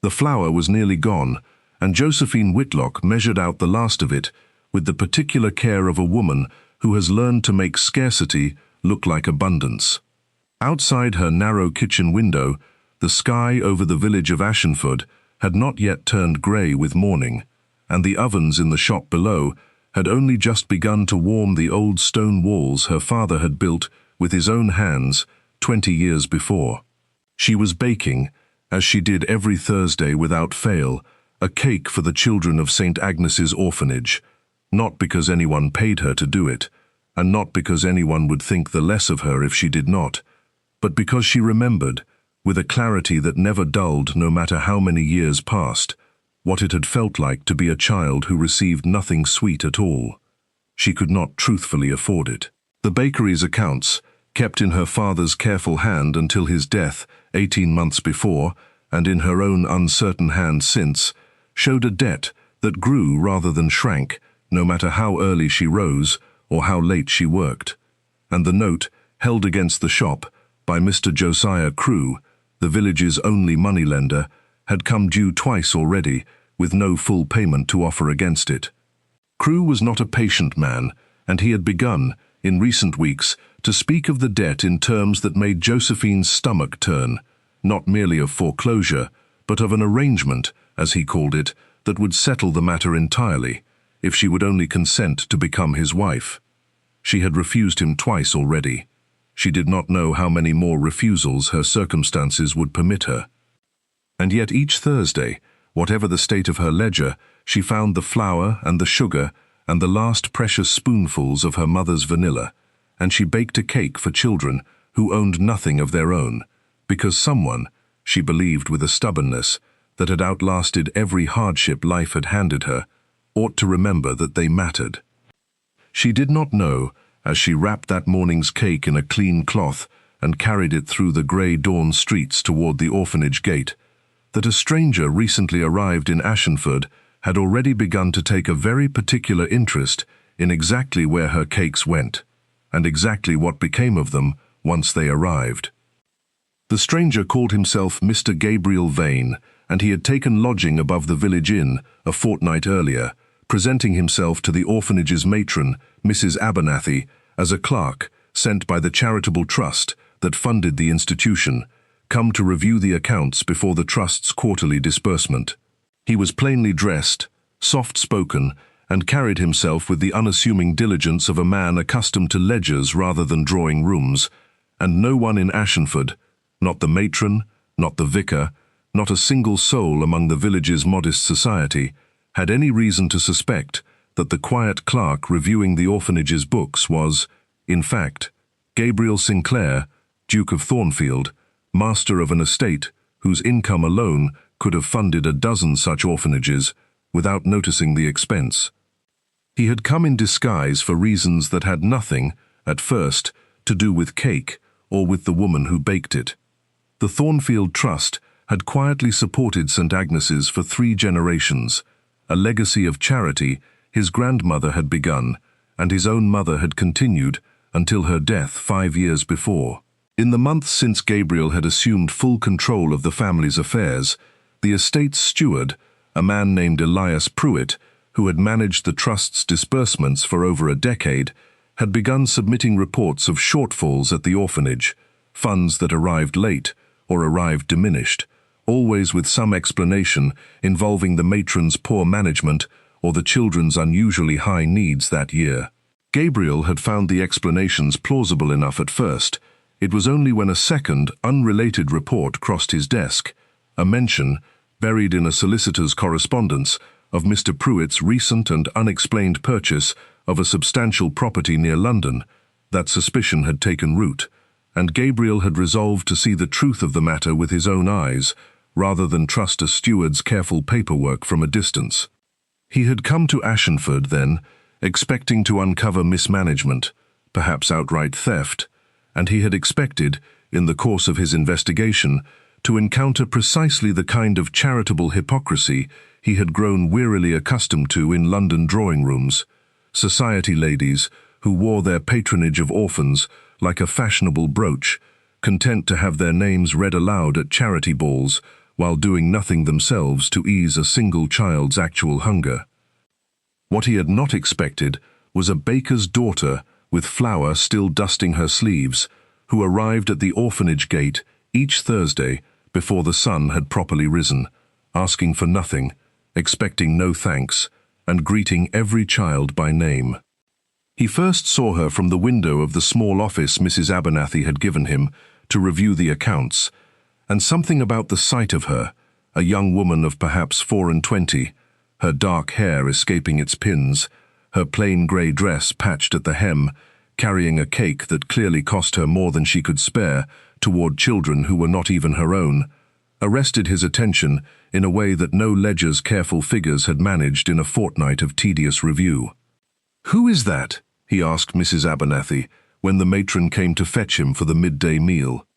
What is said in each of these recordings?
The flour was nearly gone, and Josephine Whitlock measured out the last of it with the particular care of a woman who has learned to make scarcity look like abundance. Outside her narrow kitchen window, the sky over the village of Ashenford had not yet turned grey with morning, and the ovens in the shop below had only just begun to warm the old stone walls her father had built with his own hands 20 years before. She was baking, as she did every Thursday without fail, a cake for the children of St. Agnes's Orphanage, not because anyone paid her to do it, and not because anyone would think the less of her if she did not, but because she remembered, with a clarity that never dulled no matter how many years passed, what it had felt like to be a child who received nothing sweet at all. She could not truthfully afford it. The bakery's accounts, kept in her father's careful hand until his death 18 months before, and in her own uncertain hand since, showed a debt that grew rather than shrank, no matter how early she rose or how late she worked. And the note, held against the shop by Mr. Josiah Crewe, the village's only moneylender, had come due twice already, with no full payment to offer against it. Crewe was not a patient man, and he had begun, in recent weeks, to speak of the debt in terms that made Josephine's stomach turn, not merely of foreclosure, but of an arrangement, as he called it, that would settle the matter entirely, if she would only consent to become his wife. She had refused him twice already. She did not know how many more refusals her circumstances would permit her. And yet each Thursday, whatever the state of her ledger, she found the flour and the sugar and the last precious spoonfuls of her mother's vanilla, and she baked a cake for children who owned nothing of their own, because someone, she believed with a stubbornness that had outlasted every hardship life had handed her, ought to remember that they mattered. She did not know, as she wrapped that morning's cake in a clean cloth and carried it through the grey dawn streets toward the orphanage gate, that a stranger recently arrived in Ashenford had already begun to take a very particular interest in exactly where her cakes went, and exactly what became of them once they arrived. The stranger called himself Mr. Gabriel Vane, and he had taken lodging above the village inn a fortnight earlier, presenting himself to the orphanage's matron, Mrs. Abernathy, as a clerk sent by the charitable trust that funded the institution, come to review the accounts before the trust's quarterly disbursement. He was plainly dressed, soft-spoken, and carried himself with the unassuming diligence of a man accustomed to ledgers rather than drawing rooms, and no one in Ashenford, not the matron, not the vicar, not a single soul among the village's modest society, had any reason to suspect that the quiet clerk reviewing the orphanage's books was, in fact, Gabriel Sinclair, Duke of Thornfield, master of an estate whose income alone could have funded a dozen such orphanages without noticing the expense. He had come in disguise for reasons that had nothing, at first, to do with cake or with the woman who baked it. The Thornfield Trust had quietly supported St. Agnes's for 3 generations, a legacy of charity his grandmother had begun and his own mother had continued until her death 5 years before. In the months since Gabriel had assumed full control of the family's affairs, the estate's steward, a man named Elias Pruitt, who had managed the trust's disbursements for over a decade, had begun submitting reports of shortfalls at the orphanage, funds that arrived late or arrived diminished, always with some explanation involving the matron's poor management or the children's unusually high needs that year. Gabriel had found the explanations plausible enough at first. It was only when a second, unrelated report crossed his desk, a mention, buried in a solicitor's correspondence, of Mr. Pruitt's recent and unexplained purchase of a substantial property near London, that suspicion had taken root, and Gabriel had resolved to see the truth of the matter with his own eyes, rather than trust a steward's careful paperwork from a distance. He had come to Ashenford, then, expecting to uncover mismanagement, perhaps outright theft, and he had expected, in the course of his investigation, to encounter precisely the kind of charitable hypocrisy he had grown wearily accustomed to in London drawing rooms, society ladies who wore their patronage of orphans like a fashionable brooch, content to have their names read aloud at charity balls, while doing nothing themselves to ease a single child's actual hunger. What he had not expected was a baker's daughter with flour still dusting her sleeves, who arrived at the orphanage gate each Thursday before the sun had properly risen, asking for nothing, expecting no thanks, and greeting every child by name. He first saw her from the window of the small office Mrs. Abernathy had given him to review the accounts, and something about the sight of her, a young woman of perhaps 24, her dark hair escaping its pins, her plain grey dress patched at the hem, carrying a cake that clearly cost her more than she could spare toward children who were not even her own, arrested his attention in a way that no ledger's careful figures had managed in a fortnight of tedious review. "Who is that?" he asked Mrs. Abernathy when the matron came to fetch him for the midday meal.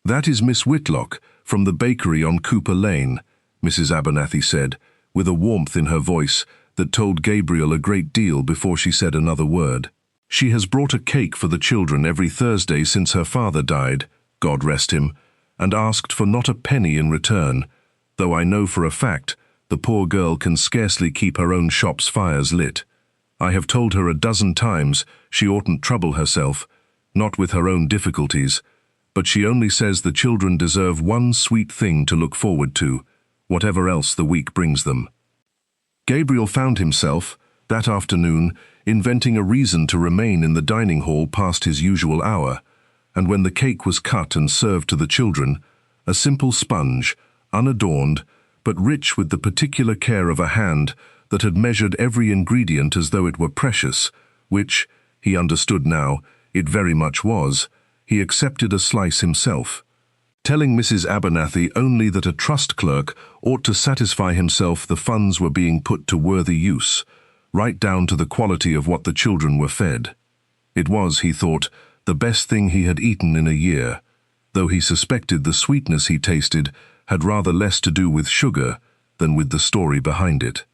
"That is Miss Whitlock, from the bakery on Cooper Lane," Mrs. Abernathy said, with a warmth in her voice that told Gabriel a great deal before she said another word. "She has brought a cake for the children every Thursday since her father died, God rest him, and asked for not a penny in return, though I know for a fact the poor girl can scarcely keep her own shop's fires lit. I have told her a dozen times she oughtn't trouble herself, not with her own difficulties, but she only says the children deserve one sweet thing to look forward to, whatever else the week brings them." Gabriel found himself, that afternoon, inventing a reason to remain in the dining hall past his usual hour, and when the cake was cut and served to the children, a simple sponge, unadorned, but rich with the particular care of a hand that had measured every ingredient as though it were precious, which, he understood now, it very much was, he accepted a slice himself, telling Mrs. Abernathy only that a trust clerk ought to satisfy himself the funds were being put to worthy use, right down to the quality of what the children were fed. It was, he thought, the best thing he had eaten in a year, though he suspected the sweetness he tasted had rather less to do with sugar than with the story behind it.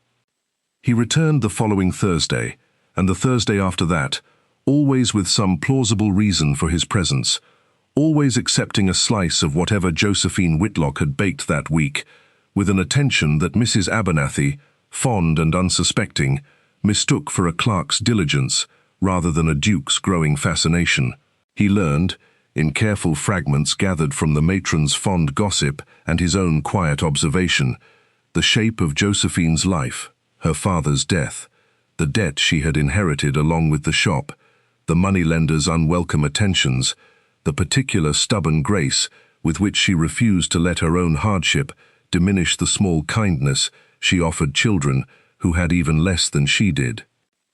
He returned the following Thursday, and the Thursday after that, always with some plausible reason for his presence, always accepting a slice of whatever Josephine Whitlock had baked that week, with an attention that Mrs. Abernathy, fond and unsuspecting, mistook for a clerk's diligence rather than a duke's growing fascination. He learned, in careful fragments gathered from the matron's fond gossip and his own quiet observation, the shape of Josephine's life, her father's death, the debt she had inherited along with the shop, the moneylender's unwelcome attentions, the particular stubborn grace with which she refused to let her own hardship diminish the small kindness she offered children who had even less than she did.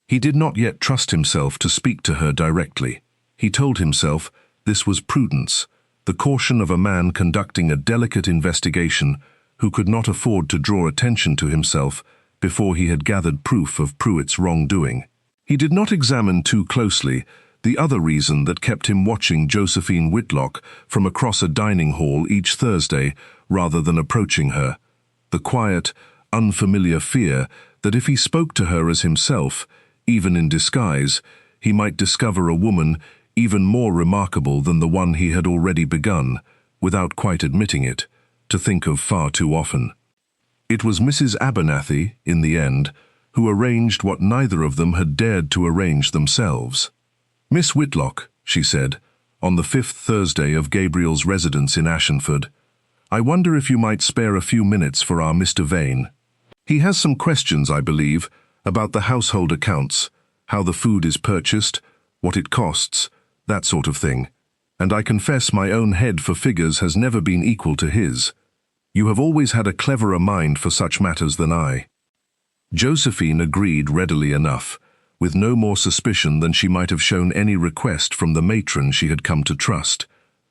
He did not yet trust himself to speak to her directly. He told himself this was prudence, the caution of a man conducting a delicate investigation who could not afford to draw attention to himself before he had gathered proof of Pruitt's wrongdoing. He did not examine too closely the other reason that kept him watching Josephine Whitlock from across a dining hall each Thursday rather than approaching her, the quiet, unfamiliar fear that if he spoke to her as himself, even in disguise, he might discover a woman even more remarkable than the one he had already begun, without quite admitting it, to think of far too often. It was Mrs. Abernathy, in the end, who arranged what neither of them had dared to arrange themselves. "Miss Whitlock," she said, on the 5th Thursday of Gabriel's residence in Ashenford, "I wonder if you might spare a few minutes for our Mr. Vane. He has some questions, I believe, about the household accounts, how the food is purchased, what it costs, that sort of thing, and I confess my own head for figures has never been equal to his. You have always had a cleverer mind for such matters than I." Josephine agreed readily enough, with no more suspicion than she might have shown any request from the matron she had come to trust,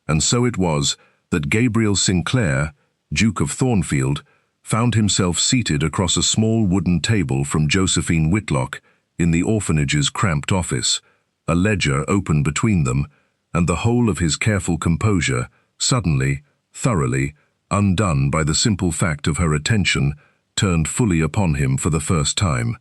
and so it was that Gabriel Sinclair, Duke of Thornfield, found himself seated across a small wooden table from Josephine Whitlock in the orphanage's cramped office, a ledger open between them, and the whole of his careful composure suddenly, thoroughly, undone by the simple fact of her attention turned fully upon him for the first time.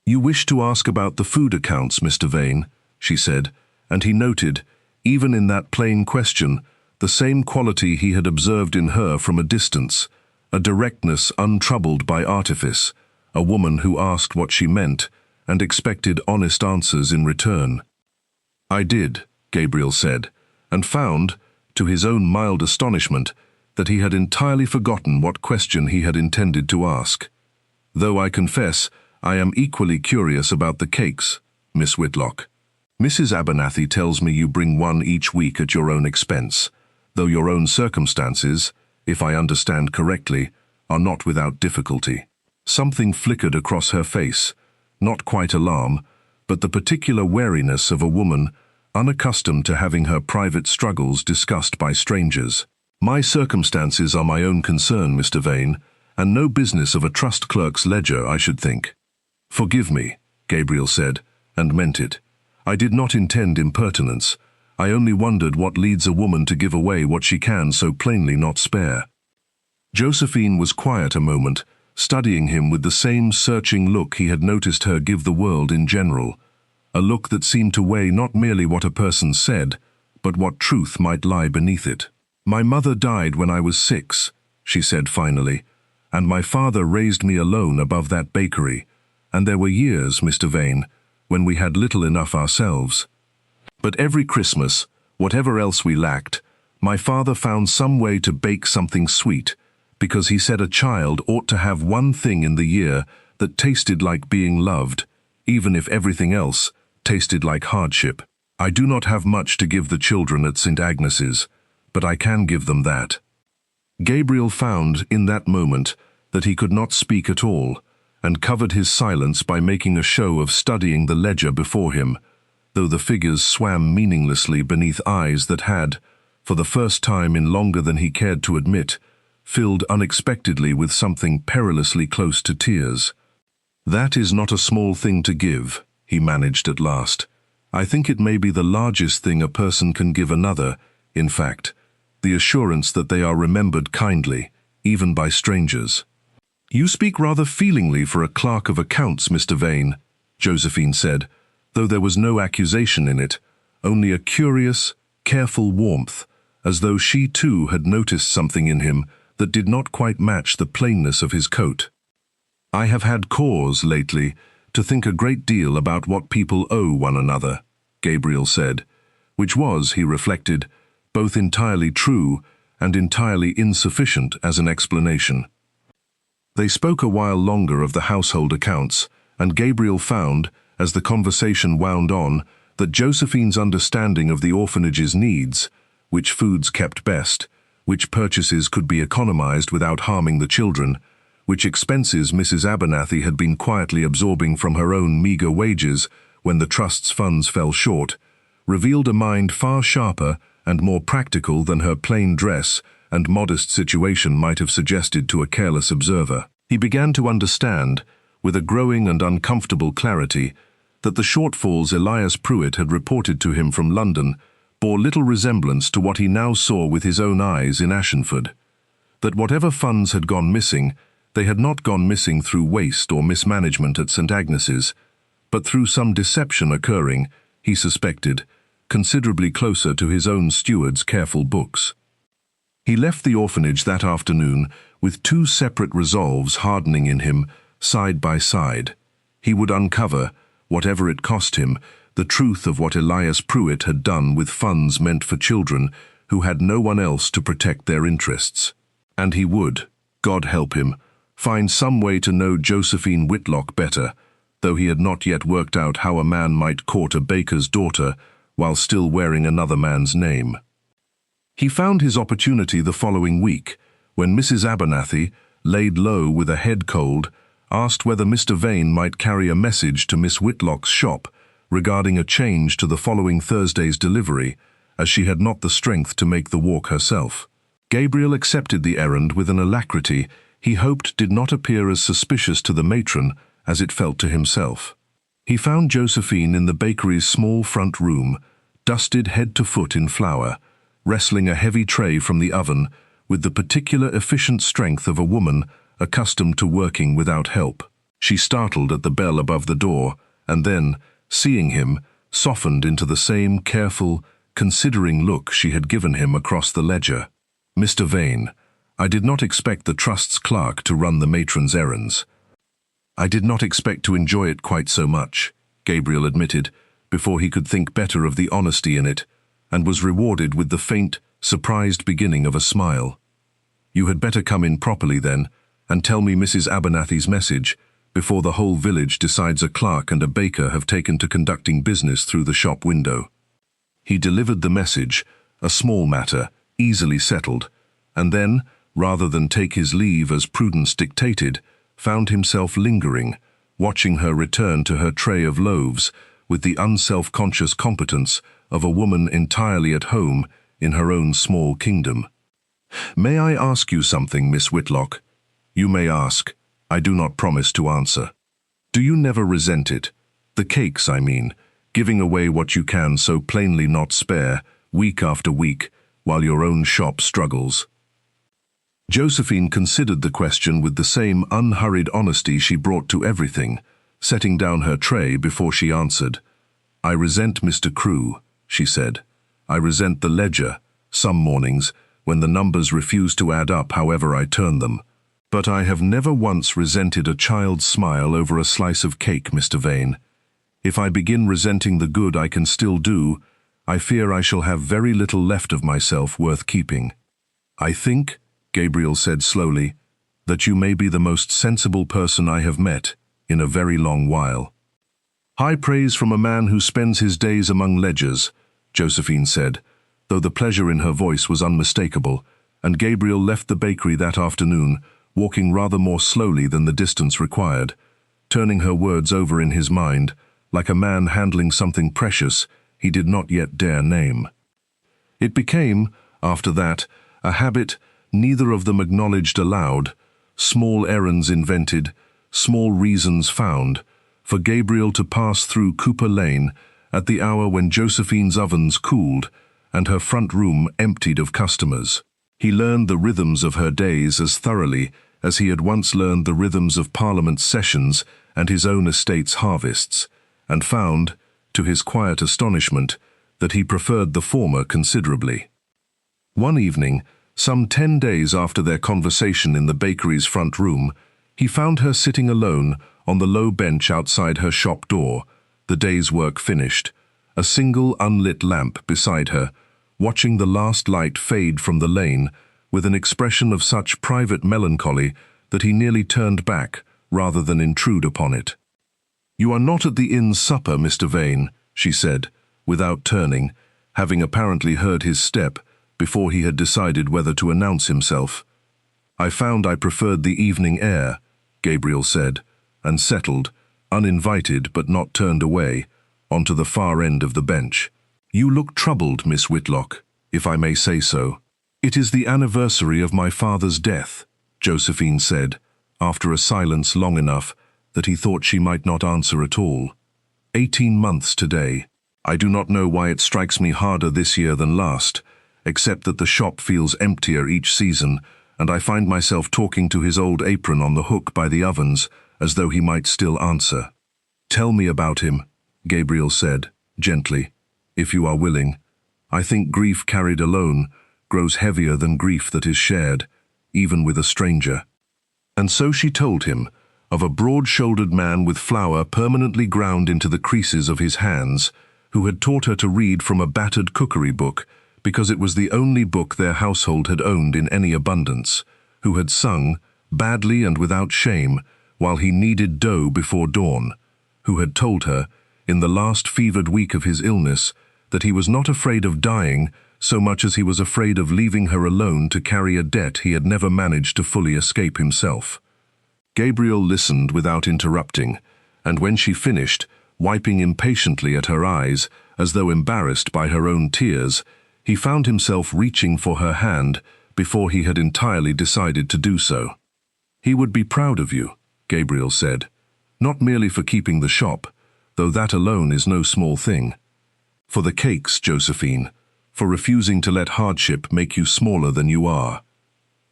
"You wish to ask about the food accounts, Mr. Vane," she said, and he noted, even in that plain question, the same quality he had observed in her from a distance, a directness untroubled by artifice, a woman who asked what she meant and expected honest answers in return. "I did," Gabriel said, and found, to his own mild astonishment, that he had entirely forgotten what question he had intended to ask. "Though I confess, I am equally curious about the cakes, Miss Whitlock. Mrs. Abernathy tells me you bring one each week at your own expense, though your own circumstances, if I understand correctly, are not without difficulty." Something flickered across her face, not quite alarm, but the particular wariness of a woman unaccustomed to having her private struggles discussed by strangers. "My circumstances are my own concern, Mr. Vane, and no business of a trust clerk's ledger, I should think." "Forgive me," Gabriel said, and meant it. "I did not intend impertinence. I only wondered what leads a woman to give away what she can so plainly not spare." Josephine was quiet a moment, studying him with the same searching look he had noticed her give the world in general, a look that seemed to weigh not merely what a person said, but what truth might lie beneath it. "My mother died when I was 6, she said finally, "and my father raised me alone above that bakery, and there were years, Mr. Vane, when we had little enough ourselves. But every Christmas, whatever else we lacked, my father found some way to bake something sweet, because he said a child ought to have one thing in the year that tasted like being loved, even if everything else tasted like hardship. I do not have much to give the children at St. Agnes's, but I can give them that." Gabriel found in that moment that he could not speak at all, and covered his silence by making a show of studying the ledger before him, though the figures swam meaninglessly beneath eyes that had, for the first time in longer than he cared to admit, filled unexpectedly with something perilously close to tears. "That is not a small thing to give," he managed at last. "I think it may be the largest thing a person can give another, in fact, the assurance that they are remembered kindly, even by strangers." "You speak rather feelingly for a clerk of accounts, Mr. Vane," Josephine said, though there was no accusation in it, only a curious, careful warmth, as though she too had noticed something in him that did not quite match the plainness of his coat. "I have had cause, lately, to think a great deal about what people owe one another," Gabriel said, which was, he reflected, both entirely true and entirely insufficient as an explanation. They spoke a while longer of the household accounts, and Gabriel found, as the conversation wound on, that Josephine's understanding of the orphanage's needs, which foods kept best, which purchases could be economized without harming the children, which expenses Mrs. Abernathy had been quietly absorbing from her own meager wages when the trust's funds fell short, revealed a mind far sharper and more practical than her plain dress and modest situation might have suggested to a careless observer. He began to understand, with a growing and uncomfortable clarity, that the shortfalls Elias Pruitt had reported to him from London bore little resemblance to what he now saw with his own eyes in Ashford. That whatever funds had gone missing, they had not gone missing through waste or mismanagement at St. Agnes's, but through some deception occurring, he suspected, considerably closer to his own steward's careful books. He left the orphanage that afternoon with two separate resolves hardening in him, side by side. He would uncover, whatever it cost him, the truth of what Elias Pruitt had done with funds meant for children who had no one else to protect their interests. And he would, God help him, find some way to know Josephine Whitlock better, though he had not yet worked out how a man might court a baker's daughter while still wearing another man's name. He found his opportunity the following week, when Mrs. Abernathy, laid low with a head cold, asked whether Mr. Vane might carry a message to Miss Whitlock's shop regarding a change to the following Thursday's delivery, as she had not the strength to make the walk herself. Gabriel accepted the errand with an alacrity he hoped did not appear as suspicious to the matron as it felt to himself. He found Josephine in the bakery's small front room, dusted head to foot in flour, wrestling a heavy tray from the oven with the particular efficient strength of a woman accustomed to working without help. She startled at the bell above the door, and then, seeing him, softened into the same careful, considering look she had given him across the ledger. "Mr. Vane, I did not expect the trust's clerk to run the matron's errands. I did not expect to enjoy it quite so much, Gabriel admitted, before he could think better of the honesty in it, and was rewarded with the faint, surprised beginning of a smile. You had better come in properly then, and tell me Mrs. Abernathy's message, before the whole village decides a clerk and a baker have taken to conducting business through the shop window. He delivered the message, a small matter, easily settled, and then, rather than take his leave as prudence dictated, found himself lingering, watching her return to her tray of loaves with the unself-conscious competence of a woman entirely at home in her own small kingdom. "May I ask you something, Miss Whitlock?" "You may ask. I do not promise to answer." "Do you never resent it? The cakes, I mean, giving away what you can so plainly not spare, week after week, while your own shop struggles?" Josephine considered the question with the same unhurried honesty she brought to everything, setting down her tray before she answered. "I resent Mr. Crewe," she said. "I resent the ledger, some mornings, when the numbers refuse to add up however I turn them. But I have never once resented a child's smile over a slice of cake, Mr. Vane. If I begin resenting the good I can still do, I fear I shall have very little left of myself worth keeping. I think," Gabriel said slowly, "that you may be the most sensible person I have met in a very long while." "High praise from a man who spends his days among ledgers," Josephine said, though the pleasure in her voice was unmistakable, and Gabriel left the bakery that afternoon, walking rather more slowly than the distance required, turning her words over in his mind, like a man handling something precious he did not yet dare name. It became, after that, a habit neither of them acknowledged aloud, small errands invented, small reasons found, for Gabriel to pass through Cooper Lane at the hour when Josephine's ovens cooled and her front room emptied of customers. He learned the rhythms of her days as thoroughly as he had once learned the rhythms of Parliament sessions and his own estate's harvests, and found, to his quiet astonishment, that he preferred the former considerably. One evening, some 10 days after their conversation in the bakery's front room, he found her sitting alone on the low bench outside her shop door, the day's work finished, a single unlit lamp beside her, watching the last light fade from the lane with an expression of such private melancholy that he nearly turned back rather than intrude upon it. "You are not at the inn's supper, Mr. Vane," she said, without turning, having apparently heard his step before he had decided whether to announce himself. "I found I preferred the evening air," Gabriel said, and settled, uninvited but not turned away, onto the far end of the bench. "You look troubled, Miss Whitlock, if I may say so." "It is the anniversary of my father's death," Josephine said, after a silence long enough that he thought she might not answer at all. 18 months today. I do not know why it strikes me harder this year than last, except that the shop feels emptier each season, and I find myself talking to his old apron on the hook by the ovens, as though he might still answer. "Tell me about him," Gabriel said, gently, "if you are willing. I think grief carried alone grows heavier than grief that is shared, even with a stranger." And so she told him of a broad-shouldered man with flour permanently ground into the creases of his hands, who had taught her to read from a battered cookery book because it was the only book their household had owned in any abundance, who had sung, badly and without shame, while he kneaded dough before dawn, who had told her, in the last fevered week of his illness, that he was not afraid of dying so much as he was afraid of leaving her alone to carry a debt he had never managed to fully escape himself. Gabriel listened without interrupting, and when she finished, wiping impatiently at her eyes, as though embarrassed by her own tears, he found himself reaching for her hand before he had entirely decided to do so. "He would be proud of you," Gabriel said, "not merely for keeping the shop, though that alone is no small thing. For the cakes, Josephine, for refusing to let hardship make you smaller than you are."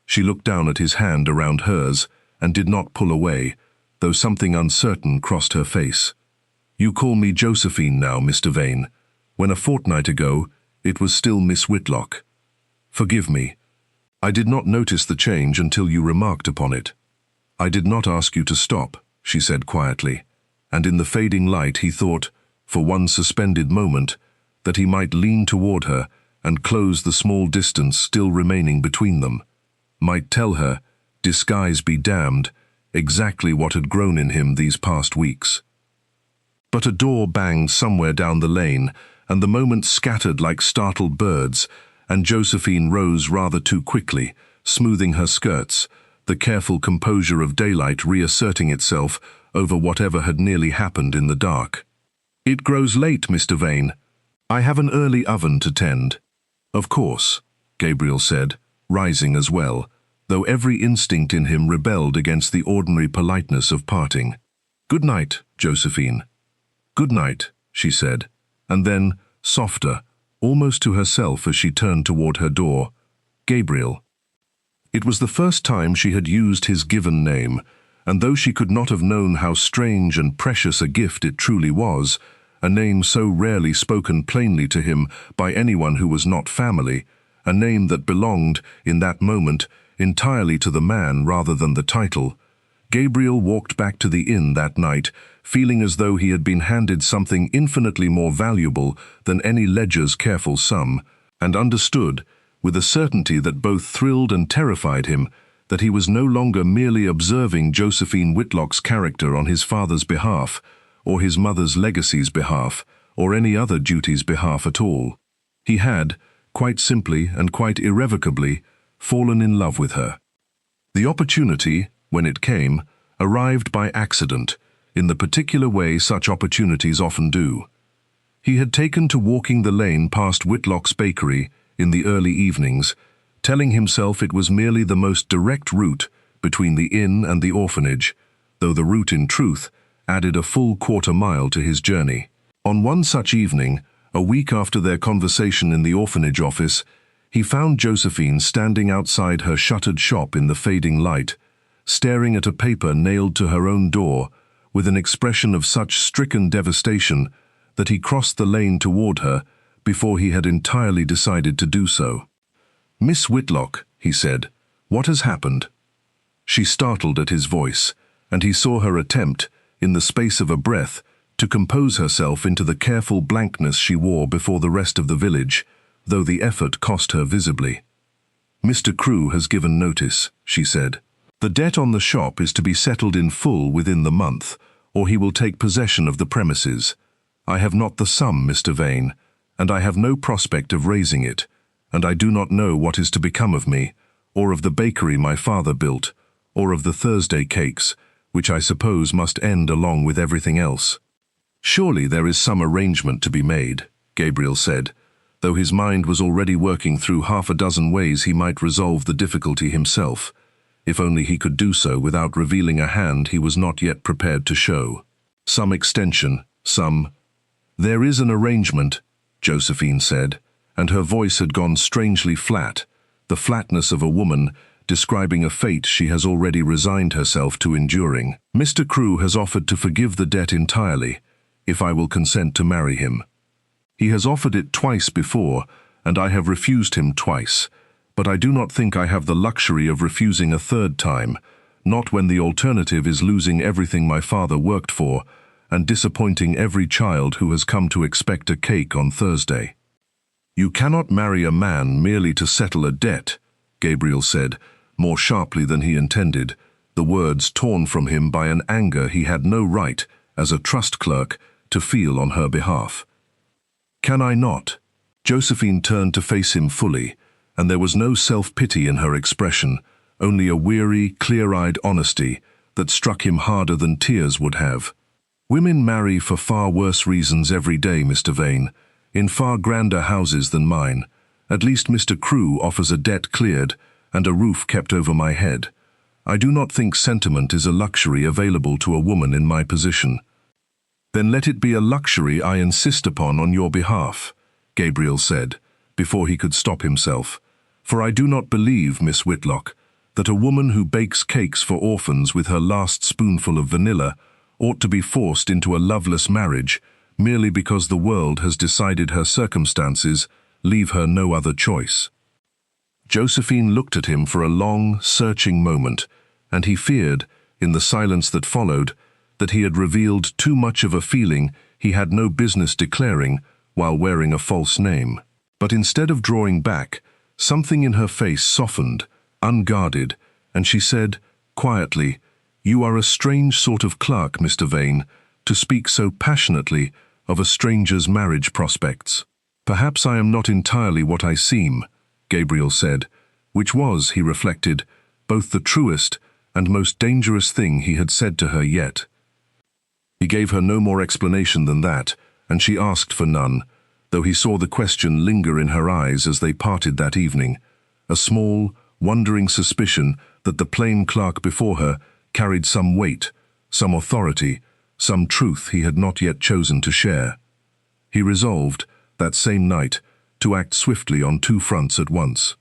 She looked down at his hand around hers and did not pull away, though something uncertain crossed her face. "You call me Josephine now, Mr. Vane, when a fortnight ago it was still Miss Whitlock. Forgive me. "I did not notice the change until you remarked upon it. I did not ask you to stop," she said quietly, and in the fading light he thought, for one suspended moment, that he might lean toward her and close the small distance still remaining between them, might tell her, disguise be damned, exactly what had grown in him these past weeks. But a door banged somewhere down the lane, and the moments scattered like startled birds, and Josephine rose rather too quickly, smoothing her skirts, the careful composure of daylight reasserting itself over whatever had nearly happened in the dark. "It grows late, Mr. Vane. I have an early oven to tend." "Of course," Gabriel said, rising as well, though every instinct in him rebelled against the ordinary politeness of parting. "Good night, Josephine." "Good night," she said, and then, softer, almost to herself as she turned toward her door, "Gabriel." It was the first time she had used his given name, and though she could not have known how strange and precious a gift it truly was, a name so rarely spoken plainly to him by anyone who was not family, a name that belonged, in that moment, entirely to the man rather than the title, Gabriel walked back to the inn that night, feeling as though he had been handed something infinitely more valuable than any ledger's careful sum, and understood, with a certainty that both thrilled and terrified him, that he was no longer merely observing Josephine Whitlock's character on his father's behalf, or his mother's legacy's behalf, or any other duty's behalf at all. He had, quite simply and quite irrevocably, fallen in love with her. The opportunity, when it came, arrived by accident, in the particular way such opportunities often do. He had taken to walking the lane past Whitlock's bakery in the early evenings, telling himself it was merely the most direct route between the inn and the orphanage, though the route in truth added a full quarter-mile to his journey. On one such evening, a week after their conversation in the orphanage office, he found Josephine standing outside her shuttered shop in the fading light, staring at a paper nailed to her own door, with an expression of such stricken devastation that he crossed the lane toward her before he had entirely decided to do so. "Miss Whitlock," he said, "what has happened?" She startled at his voice, and he saw her attempt, in the space of a breath, to compose herself into the careful blankness she wore before the rest of the village, though the effort cost her visibly. "Mr. Crewe has given notice," she said. "The debt on the shop is to be settled in full within the month, or he will take possession of the premises. I have not the sum, Mr. Vane, and I have no prospect of raising it, and I do not know what is to become of me, or of the bakery my father built, or of the Thursday cakes, which I suppose must end along with everything else." "Surely there is some arrangement to be made," Gabriel said, though his mind was already working through half a dozen ways he might resolve the difficulty himself, if only he could do so without revealing a hand he was not yet prepared to show. "Some extension, some—" "There is an arrangement," Josephine said, and her voice had gone strangely flat, the flatness of a woman describing a fate she has already resigned herself to enduring. "Mr. Crewe has offered to forgive the debt entirely, if I will consent to marry him. He has offered it twice before, and I have refused him twice, but I do not think I have the luxury of refusing a third time, not when the alternative is losing everything my father worked for, and disappointing every child who has come to expect a cake on Thursday." "You cannot marry a man merely to settle a debt," Gabriel said, more sharply than he intended, the words torn from him by an anger he had no right, as a trust clerk, to feel on her behalf. "Can I not?" Josephine turned to face him fully, and there was no self-pity in her expression, only a weary, clear-eyed honesty that struck him harder than tears would have. "Women marry for far worse reasons every day, Mr. Vane, in far grander houses than mine. At least Mr. Crewe offers a debt cleared and a roof kept over my head. I do not think sentiment is a luxury available to a woman in my position." "Then let it be a luxury I insist upon on your behalf," Gabriel said, before he could stop himself. "For I do not believe, Miss Whitlock, that a woman who bakes cakes for orphans with her last spoonful of vanilla ought to be forced into a loveless marriage merely because the world has decided her circumstances leave her no other choice." Josephine looked at him for a long, searching moment, and he feared, in the silence that followed, that he had revealed too much of a feeling he had no business declaring while wearing a false name. But instead of drawing back, something in her face softened, unguarded, and she said, quietly, "You are a strange sort of clerk, Mr. Vane, to speak so passionately of a stranger's marriage prospects." "Perhaps I am not entirely what I seem," Gabriel said, which was, he reflected, both the truest and most dangerous thing he had said to her yet. He gave her no more explanation than that, and she asked for none, though he saw the question linger in her eyes as they parted that evening, a small, wondering suspicion that the plain clerk before her carried some weight, some authority, some truth he had not yet chosen to share. He resolved, that same night, to act swiftly on two fronts at once.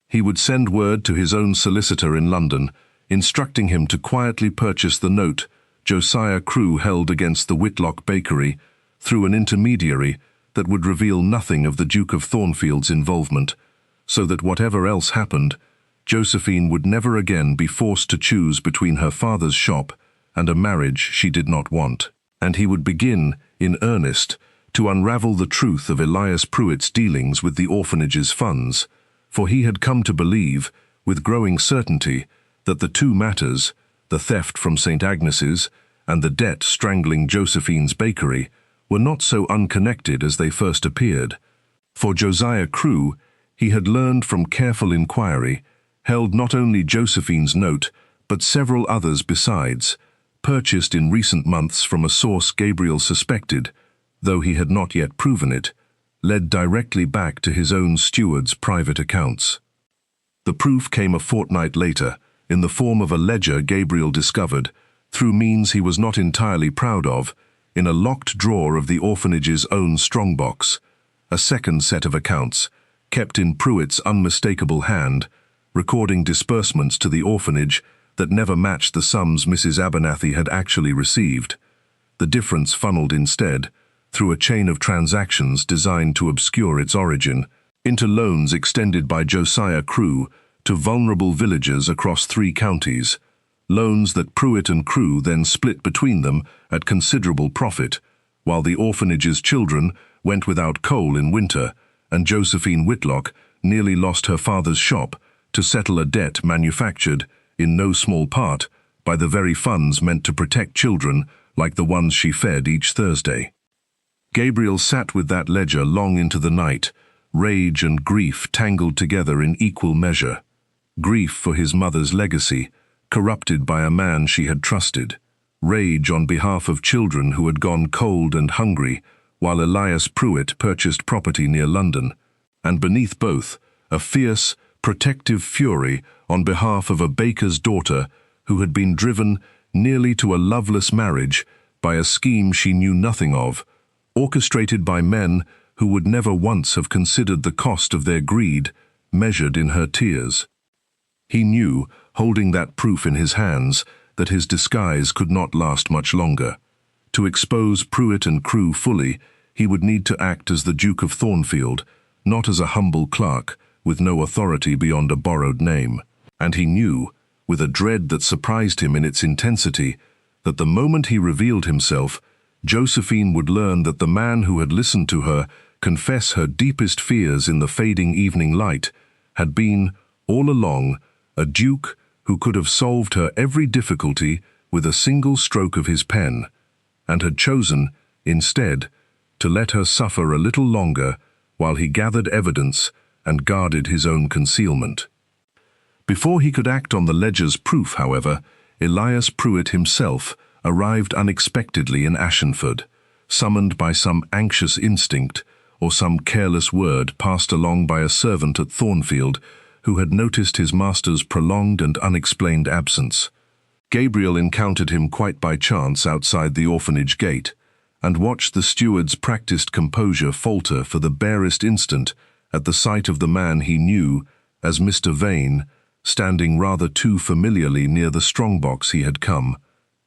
He would send word to his own solicitor in London, instructing him to quietly purchase the note Josiah Crewe held against the Whitlock bakery through an intermediary that would reveal nothing of the Duke of Thornfield's involvement, so that whatever else happened, Josephine would never again be forced to choose between her father's shop and a marriage she did not want. And he would begin, in earnest, to unravel the truth of Elias Pruitt's dealings with the orphanage's funds, for he had come to believe, with growing certainty, that the two matters, the theft from St. Agnes's and the debt strangling Josephine's bakery, were not so unconnected as they first appeared. For Josiah Crewe, he had learned from careful inquiry, held not only Josephine's note, but several others besides, purchased in recent months from a source Gabriel suspected, though he had not yet proven it, led directly back to his own steward's private accounts. The proof came a fortnight later, in the form of a ledger Gabriel discovered, through means he was not entirely proud of, in a locked drawer of the orphanage's own strongbox, a second set of accounts, kept in Pruitt's unmistakable hand, recording disbursements to the orphanage that never matched the sums Mrs. Abernathy had actually received. The difference funneled instead, through a chain of transactions designed to obscure its origin, into loans extended by Josiah Crewe to vulnerable villagers across 3 counties, loans that Pruitt and Crewe then split between them at considerable profit, while the orphanage's children went without coal in winter, and Josephine Whitlock nearly lost her father's shop to settle a debt manufactured, in no small part, by the very funds meant to protect children like the ones she fed each Thursday. Gabriel sat with that ledger long into the night, rage and grief tangled together in equal measure. Grief for his mother's legacy, corrupted by a man she had trusted. Rage on behalf of children who had gone cold and hungry, while Elias Pruitt purchased property near London. And beneath both, a fierce, protective fury on behalf of a baker's daughter who had been driven nearly to a loveless marriage by a scheme she knew nothing of, orchestrated by men who would never once have considered the cost of their greed, measured in her tears. He knew, holding that proof in his hands, that his disguise could not last much longer. To expose Pruitt and Crewe fully, he would need to act as the Duke of Thornfield, not as a humble clerk, with no authority beyond a borrowed name. And he knew, with a dread that surprised him in its intensity, that the moment he revealed himself, Josephine would learn that the man who had listened to her confess her deepest fears in the fading evening light had been, all along, a duke who could have solved her every difficulty with a single stroke of his pen, and had chosen, instead, to let her suffer a little longer while he gathered evidence and guarded his own concealment. Before he could act on the ledger's proof, however, Elias Pruitt himself arrived unexpectedly in Ashenford, summoned by some anxious instinct or some careless word passed along by a servant at Thornfield who had noticed his master's prolonged and unexplained absence. Gabriel encountered him quite by chance outside the orphanage gate, and watched the steward's practiced composure falter for the barest instant at the sight of the man he knew as Mr. Vane, standing rather too familiarly near the strongbox he had come,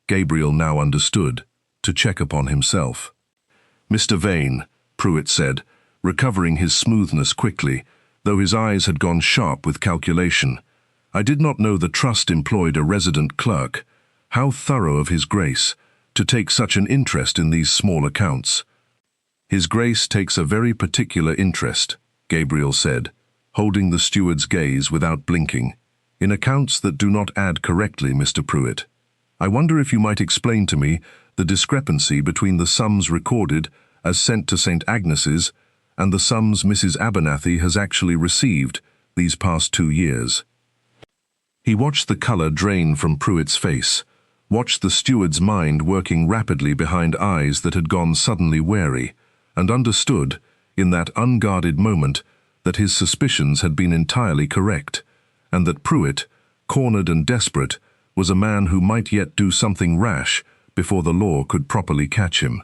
Gabriel now understood, to check upon himself. "Mr. Vane," Pruitt said, recovering his smoothness quickly, though his eyes had gone sharp with calculation. "I did not know the trust employed a resident clerk. How thorough of His Grace, to take such an interest in these small accounts." "His Grace takes a very particular interest," Gabriel said, holding the steward's gaze without blinking, "in accounts that do not add correctly, Mr. Pruitt. I wonder if you might explain to me the discrepancy between the sums recorded as sent to St. Agnes's and the sums Mrs. Abernathy has actually received these past 2 years. He watched the colour drain from Pruitt's face, watched the steward's mind working rapidly behind eyes that had gone suddenly wary, and understood, in that unguarded moment, that his suspicions had been entirely correct, and that Pruitt, cornered and desperate, was a man who might yet do something rash before the law could properly catch him.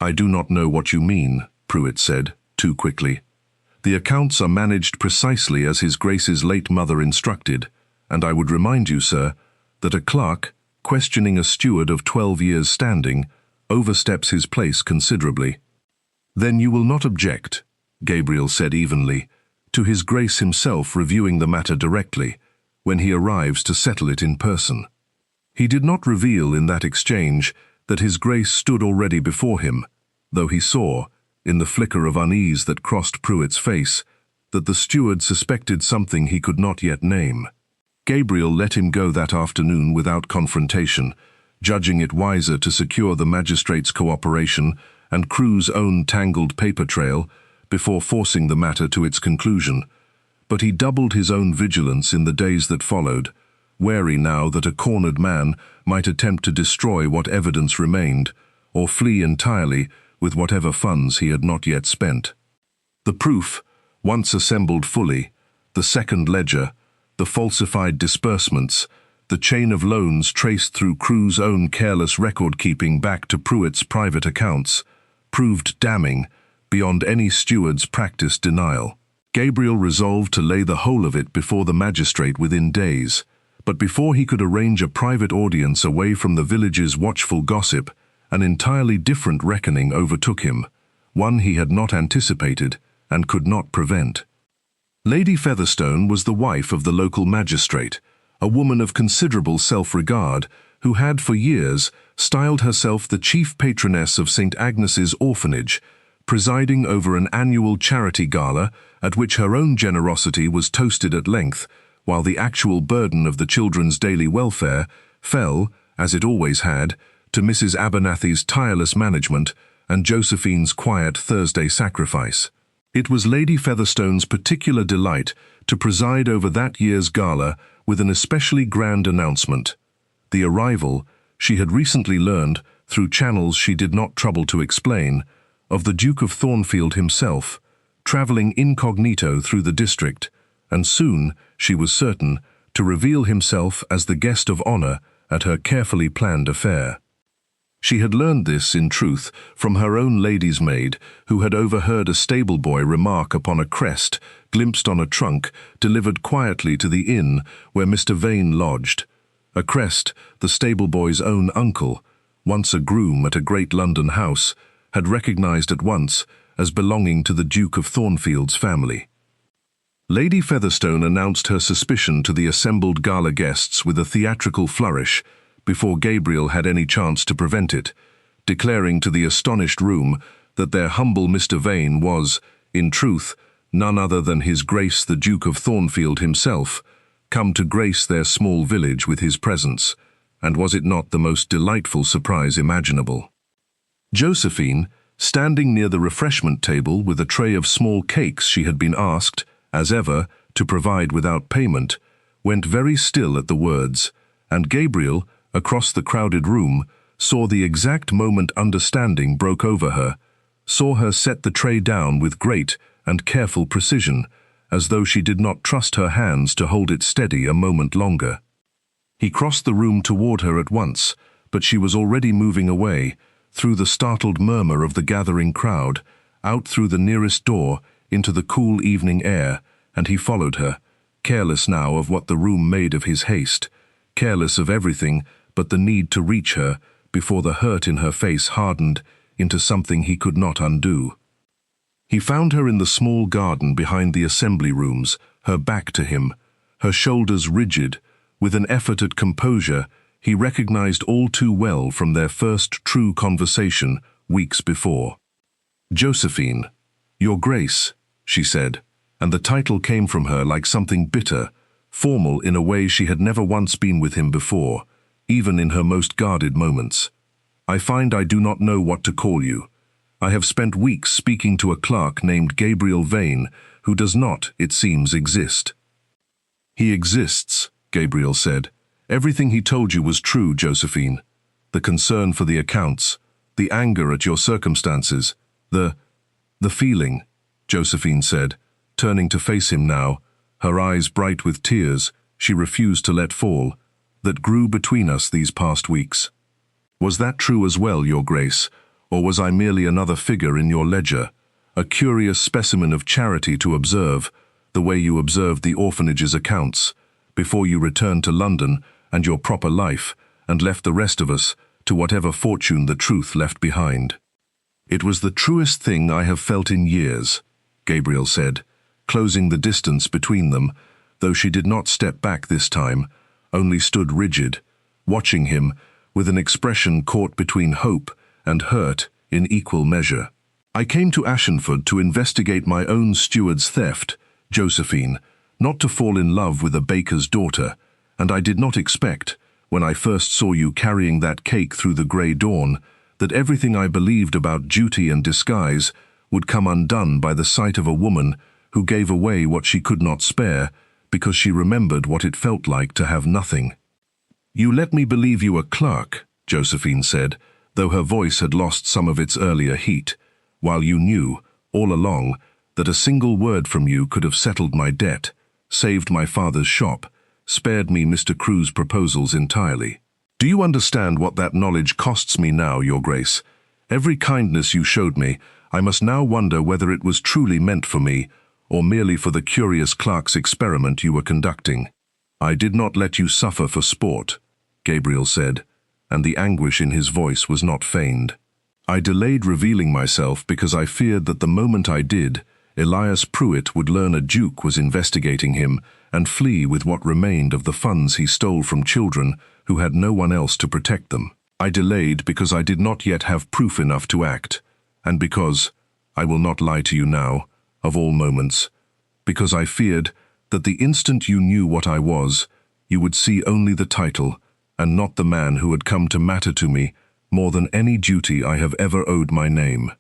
"I do not know what you mean," Pruitt said, too quickly. "The accounts are managed precisely as His Grace's late mother instructed, and I would remind you, sir, that a clerk, questioning a steward of 12 years' standing, oversteps his place considerably." "Then you will not object," Gabriel said evenly, "to His Grace himself reviewing the matter directly, when he arrives to settle it in person." He did not reveal in that exchange that His Grace stood already before him, though he saw, in the flicker of unease that crossed Pruitt's face, that the steward suspected something he could not yet name. Gabriel let him go that afternoon without confrontation, judging it wiser to secure the magistrate's cooperation and Crewe's own tangled paper trail before forcing the matter to its conclusion. But he doubled his own vigilance in the days that followed, wary now that a cornered man might attempt to destroy what evidence remained, or flee entirely with whatever funds he had not yet spent. The proof, once assembled fully, the second ledger, the falsified disbursements, the chain of loans traced through Crewe's own careless record-keeping back to Pruitt's private accounts, proved damning beyond any steward's practiced denial. Gabriel resolved to lay the whole of it before the magistrate within days, but before he could arrange a private audience away from the village's watchful gossip, an entirely different reckoning overtook him, one he had not anticipated and could not prevent. Lady Featherstone was the wife of the local magistrate, a woman of considerable self-regard who had for years styled herself the chief patroness of St. Agnes's Orphanage, presiding over an annual charity gala at which her own generosity was toasted at length, while the actual burden of the children's daily welfare fell, as it always had, to Mrs. Abernathy's tireless management and Josephine's quiet Thursday sacrifice. It was Lady Featherstone's particular delight to preside over that year's gala with an especially grand announcement. The arrival, she had recently learned, through channels she did not trouble to explain, of the Duke of Thornfield himself, travelling incognito through the district, and soon, she was certain, to reveal himself as the guest of honour at her carefully planned affair. She had learned this, in truth, from her own lady's maid, who had overheard a stable boy remark upon a crest, glimpsed on a trunk, delivered quietly to the inn where Mr. Vane lodged. A crest, the stable boy's own uncle, once a groom at a great London house, had recognised at once as belonging to the Duke of Thornfield's family. Lady Featherstone announced her suspicion to the assembled gala guests with a theatrical flourish, before Gabriel had any chance to prevent it, declaring to the astonished room that their humble Mr. Vane was, in truth, none other than His Grace the Duke of Thornfield himself, come to grace their small village with his presence, and was it not the most delightful surprise imaginable? Josephine, standing near the refreshment table with a tray of small cakes she had been asked, as ever, to provide without payment, went very still at the words, and Gabriel, across the crowded room, saw the exact moment understanding broke over her, saw her set the tray down with great and careful precision, as though she did not trust her hands to hold it steady a moment longer. He crossed the room toward her at once, but she was already moving away, through the startled murmur of the gathering crowd, out through the nearest door, into the cool evening air, and he followed her, careless now of what the room made of his haste, careless of everything but the need to reach her before the hurt in her face hardened into something he could not undo. He found her in the small garden behind the assembly rooms, her back to him, her shoulders rigid. With an effort at composure, he recognized all too well from their first true conversation weeks before. "Josephine, Your Grace," she said, and the title came from her like something bitter, formal in a way she had never once been with him before, even in her most guarded moments. "I find I do not know what to call you. I have spent weeks speaking to a clerk named Gabriel Vane, who does not, it seems, exist." "He exists," Gabriel said. "Everything he told you was true, Josephine. The concern for the accounts, the anger at your circumstances, the feeling," Josephine said, turning to face him now, her eyes bright with tears she refused to let fall, "that grew between us these past weeks. Was that true as well, Your Grace, or was I merely another figure in your ledger, a curious specimen of charity to observe, the way you observed the orphanage's accounts, before you returned to London and your proper life, and left the rest of us to whatever fortune the truth left behind?" "It was the truest thing I have felt in years," Gabriel said, closing the distance between them, though she did not step back this time, only stood rigid, watching him with an expression caught between hope and hurt in equal measure. "I came to Ashenford to investigate my own steward's theft, Josephine, not to fall in love with a baker's daughter, and I did not expect, when I first saw you carrying that cake through the grey dawn, that everything I believed about duty and disguise would come undone by the sight of a woman who gave away what she could not spare because she remembered what it felt like to have nothing." "You let me believe you a clerk," Josephine said, though her voice had lost some of its earlier heat, "while you knew, all along, that a single word from you could have settled my debt, saved my father's shop, spared me Mr. Crewe's proposals entirely. Do you understand what that knowledge costs me now, Your Grace? Every kindness you showed me, I must now wonder whether it was truly meant for me, or merely for the curious clerk's experiment you were conducting." "I did not let you suffer for sport," Gabriel said, and the anguish in his voice was not feigned. "I delayed revealing myself because I feared that the moment I did, Elias Pruitt would learn a duke was investigating him and flee with what remained of the funds he stole from children who had no one else to protect them. I delayed because I did not yet have proof enough to act, and because, I will not lie to you now, of all moments, because I feared that the instant you knew what I was, you would see only the title and not the man who had come to matter to me more than any duty I have ever owed my name."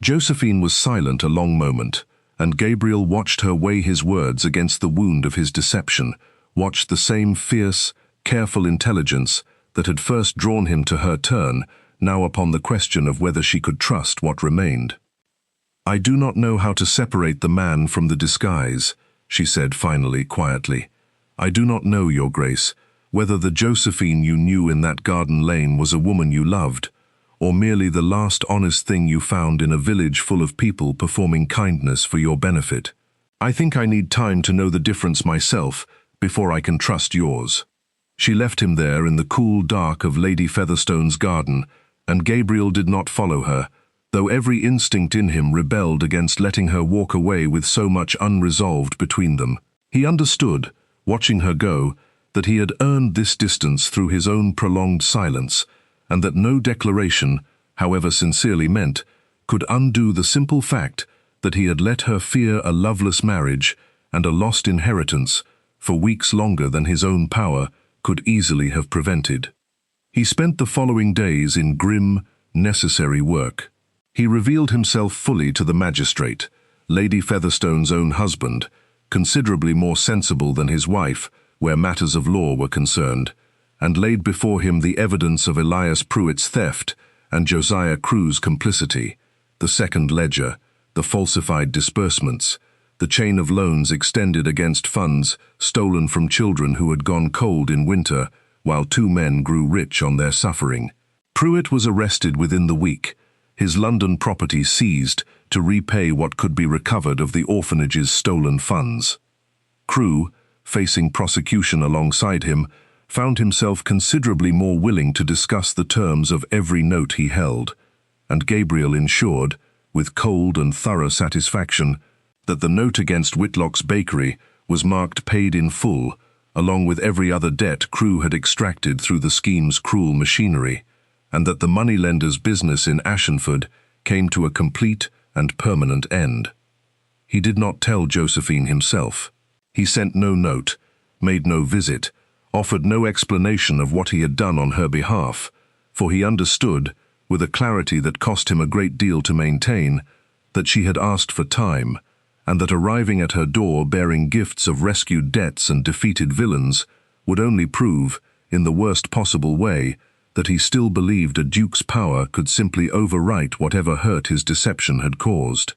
Josephine was silent a long moment, and Gabriel watched her weigh his words against the wound of his deception, watched the same fierce, careful intelligence that had first drawn him to her turn, now upon the question of whether she could trust what remained. "I do not know how to separate the man from the disguise," she said finally, quietly. "I do not know, Your Grace, whether the Josephine you knew in that garden lane was a woman you loved, or merely the last honest thing you found in a village full of people performing kindness for your benefit. I think I need time to know the difference myself before I can trust yours." She left him there in the cool dark of Lady Featherstone's garden, and Gabriel did not follow her, though every instinct in him rebelled against letting her walk away with so much unresolved between them. He understood, watching her go, that he had earned this distance through his own prolonged silence, and that no declaration, however sincerely meant, could undo the simple fact that he had let her fear a loveless marriage and a lost inheritance for weeks longer than his own power could easily have prevented. He spent the following days in grim, necessary work. He revealed himself fully to the magistrate, Lady Featherstone's own husband, considerably more sensible than his wife where matters of law were concerned, and laid before him the evidence of Elias Pruitt's theft and Josiah Crewe's complicity, the second ledger, the falsified disbursements, the chain of loans extended against funds stolen from children who had gone cold in winter while two men grew rich on their suffering. Pruitt was arrested within the week, his London property seized to repay what could be recovered of the orphanage's stolen funds. Crewe, facing prosecution alongside him, found himself considerably more willing to discuss the terms of every note he held, and Gabriel ensured, with cold and thorough satisfaction, that the note against Whitlock's bakery was marked paid in full, along with every other debt Crewe had extracted through the scheme's cruel machinery, and that the moneylender's business in Ashenford came to a complete and permanent end. He did not tell Josephine himself. He sent no note, made no visit, offered no explanation of what he had done on her behalf, for he understood, with a clarity that cost him a great deal to maintain, that she had asked for time, and that arriving at her door bearing gifts of rescued debts and defeated villains would only prove, in the worst possible way, that he still believed a duke's power could simply overwrite whatever hurt his deception had caused.